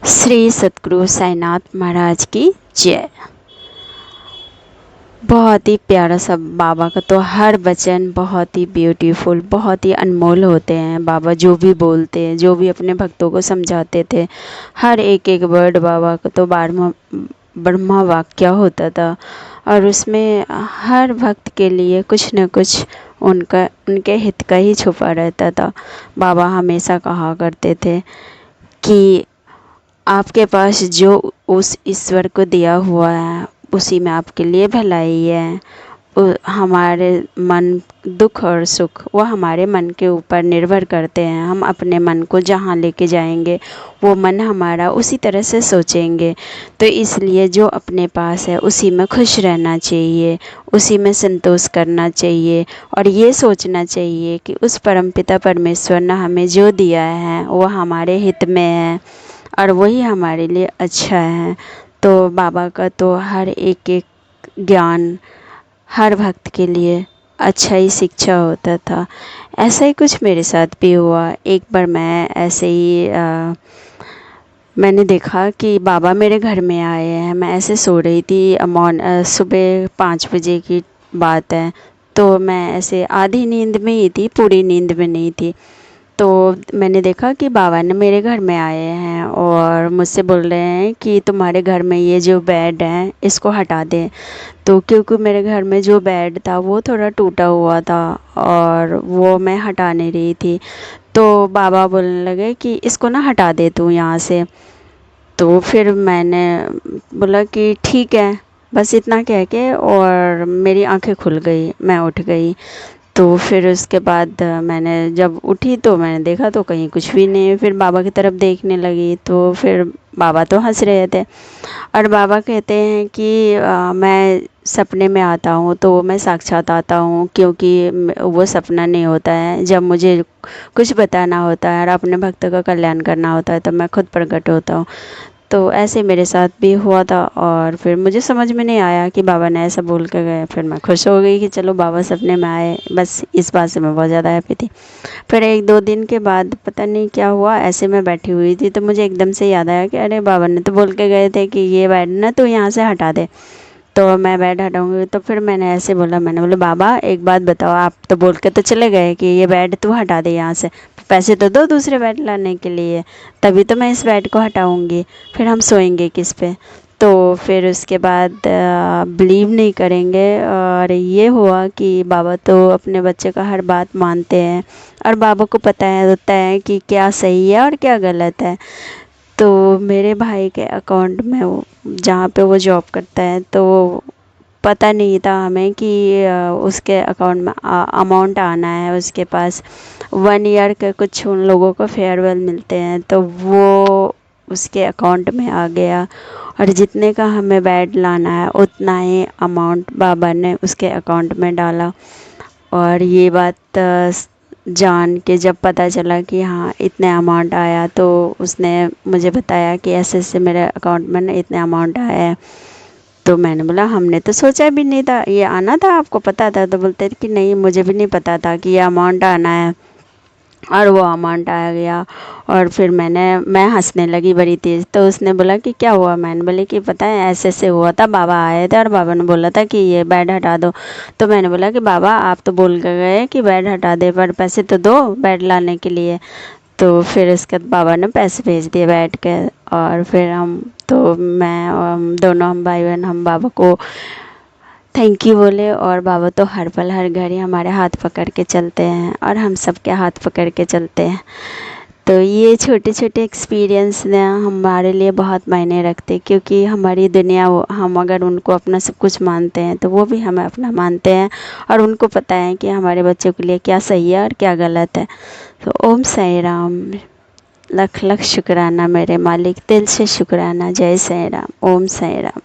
श्री सतगुरु साईनाथ महाराज की जय। बहुत ही प्यारा सा बाबा का तो हर वचन बहुत ही ब्यूटीफुल, बहुत ही अनमोल होते हैं। बाबा जो भी बोलते हैं, जो भी अपने भक्तों को समझाते थे, हर एक एक वर्ड बाबा का तो ब्रह्मा वाक्य होता था। और उसमें हर भक्त के लिए कुछ न कुछ उनके हित का ही छुपा रहता था। बाबा हमेशा कहा करते थे कि आपके पास जो उस ईश्वर को दिया हुआ है उसी में आपके लिए भलाई है। हमारे मन दुख और सुख वो हमारे मन के ऊपर निर्भर करते हैं। हम अपने मन को जहाँ लेके जाएंगे वो मन हमारा उसी तरह से सोचेंगे। तो इसलिए जो अपने पास है उसी में खुश रहना चाहिए, उसी में संतोष करना चाहिए और ये सोचना चाहिए कि उस परमपिता परमेश्वर ने हमें जो दिया है वो हमारे हित में है और वही हमारे लिए अच्छा है। तो बाबा का तो हर एक एक ज्ञान हर भक्त के लिए अच्छा ही शिक्षा होता था। ऐसा ही कुछ मेरे साथ भी हुआ। एक बार मैं ऐसे ही मैंने देखा कि बाबा मेरे घर में आए हैं। मैं ऐसे सो रही थी, सुबह 5 बजे की बात है। तो मैं ऐसे आधी नींद में ही थी, पूरी नींद में नहीं थी। तो मैंने देखा कि बाबा ने मेरे घर में आए हैं और मुझसे बोल रहे हैं कि तुम्हारे घर में ये जो बेड है इसको हटा दें। तो क्योंकि मेरे घर में जो बेड था वो थोड़ा टूटा हुआ था और वो मैं हटा नहीं रही थी। तो बाबा बोलने लगे कि इसको ना हटा दे तू यहाँ से। तो फिर मैंने बोला कि ठीक है, बस इतना कह के, और मेरी आंखें खुल गई, मैं उठ गई। तो फिर उसके बाद मैंने जब उठी तो मैंने देखा तो कहीं कुछ भी नहीं। फिर बाबा की तरफ देखने लगी तो फिर बाबा तो हंस रहे थे और बाबा कहते हैं कि मैं सपने में आता हूँ तो मैं साक्षात आता हूँ, क्योंकि वो सपना नहीं होता है। जब मुझे कुछ बताना होता है और अपने भक्त का कल्याण करना होता है तो मैं खुद प्रकट होता हूँ। तो ऐसे मेरे साथ भी हुआ था और फिर मुझे समझ में नहीं आया कि बाबा ने ऐसा बोल के गए। फिर मैं खुश हो गई कि चलो बाबा सपने में आए, बस इस बात से मैं बहुत ज़्यादा हैप्पी थी। फिर 1-2 दिन के बाद पता नहीं क्या हुआ, ऐसे मैं बैठी हुई थी तो मुझे एकदम से याद आया कि अरे बाबा ने तो बोल के गए थे कि ये बेड ना तो यहाँ से हटा दे, तो मैं बेड हटाऊँगी। तो फिर मैंने ऐसे बोला, मैंने बोला बाबा एक बात बताओ, आप तो बोल के तो चले गए कि ये बेड तू हटा दे यहाँ से, पैसे तो दो दूसरे बेड लाने के लिए, तभी तो मैं इस बेड को हटाऊँगी, फिर हम सोएंगे किस पे। तो फिर उसके बाद बिलीव नहीं करेंगे और ये हुआ कि बाबा तो अपने बच्चे का हर बात मानते हैं और बाबा को पता है होता है कि क्या सही है और क्या गलत है। तो मेरे भाई के अकाउंट में वो जहाँ पे वो जॉब करता है तो पता नहीं था हमें कि उसके अकाउंट में अमाउंट आना है उसके पास। 1 ईयर के कुछ उन लोगों को फेयरवेल मिलते हैं तो वो उसके अकाउंट में आ गया और जितने का हमें बेड लाना है उतना ही अमाउंट बाबा ने उसके अकाउंट में डाला। और ये बात जान के जब पता चला कि हाँ इतने अमाउंट आया तो उसने मुझे बताया कि ऐसे ऐसे मेरे अकाउंट में ना इतने अमाउंट आया है। तो मैंने बोला हमने तो सोचा भी नहीं था ये आना था, आपको पता था? तो बोलते कि नहीं मुझे भी नहीं पता था कि ये अमाउंट आना है, और वो अमाउंट आ गया। और फिर मैं हंसने लगी बड़ी तेज़। तो उसने बोला कि क्या हुआ? मैंने बोले कि पता है ऐसे ऐसे हुआ था, बाबा आए थे और बाबा ने बोला था कि ये बेड हटा दो। तो मैंने बोला कि बाबा आप तो बोल के गए कि बेड हटा दे, पर पैसे तो दो बेड लाने के लिए। तो फिर उसके बाद बाबा ने पैसे भेज दिए बैठ के। और फिर मैं और दोनों हम भाई बहन हम बाबा को थैंक यू बोले। और बाबा तो हर पल हर घड़ी हमारे हाथ पकड़ के चलते हैं और हम सबके हाथ पकड़ के चलते हैं। तो ये छोटे छोटे एक्सपीरियंस ना हमारे लिए बहुत मायने रखते, क्योंकि हमारी दुनिया हम अगर उनको अपना सब कुछ मानते हैं तो वो भी हमें अपना मानते हैं और उनको पता है कि हमारे बच्चों के लिए क्या सही है और क्या गलत है। तो ओम साई राम। लख लख शुक्राना मेरे मालिक, दिल से शुक्राना। जय साई राम। ओम साई राम।